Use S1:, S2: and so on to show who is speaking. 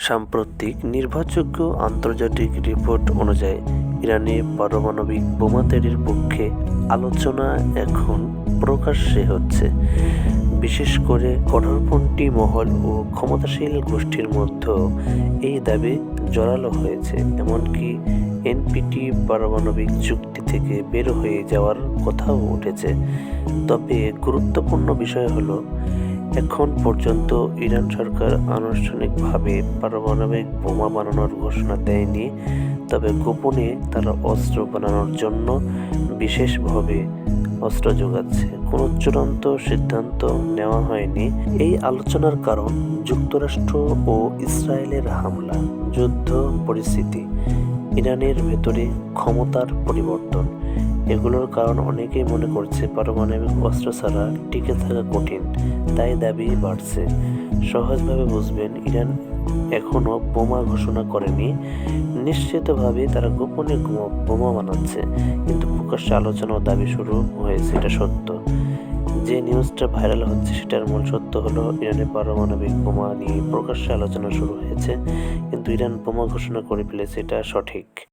S1: সাম্প্রতিক নির্ভরযোগ্য আন্তর্জাতিক রিপোর্ট অনুযায়ী ইরানে পারমাণবিক বোমা তৈরির পক্ষে আলোচনা এখন প্রকাশ্যে হচ্ছে। বিশেষ করে কঠোরপন্থী মহল ও ক্ষমতাশীল গোষ্ঠীর মধ্যেও এই দাবি জোরালো হয়েছে। এমনকি এনপিটি পারমাণবিক চুক্তি থেকে বের হয়ে যাওয়ার কথাও উঠেছে। তবে গুরুত্বপূর্ণ বিষয় হলো, এখন পর্যন্ত ইরান সরকার আনুষ্ঠানিকভাবে পারমাণবিক বোমা বানানোর ঘোষণা দেয়নি, তবে গোপনে তারা অস্ত্র বানানোর জন্য বিশেষভাবে অস্ত্র যোগাচ্ছে। কোনো চূড়ান্ত সিদ্ধান্ত নেওয়া হয়নি। এই আলোচনার কারণ যুক্তরাষ্ট্র ও ইসরায়েলের হামলা, যুদ্ধ পরিস্থিতি, ইরানের ভেতরে ক্ষমতার পরিবর্তন। এগুলোর কারণ অনেকেই মনে করছে পারমাণবিক অস্ত্র ছাড়া টিকে থাকা কঠিন, তাই দাবি বাড়ছে। সহজভাবে বুঝবেন, ইরান এখনও বোমা ঘোষণা করেনি। নিশ্চিতভাবে তারা গোপনে বোমা বানাচ্ছে, কিন্তু প্রকাশ্যে আলোচনা ও দাবি শুরু হয়েছে, এটা সত্য। যে নিউজটা ভাইরাল হচ্ছে সেটার মূল সত্য হলো, ইরানের পারমাণবিক বোমা নিয়ে প্রকাশ্যে আলোচনা শুরু হয়েছে, কিন্তু ইরান বোমা ঘোষণা করে ফেলেছে, এটা সঠিক।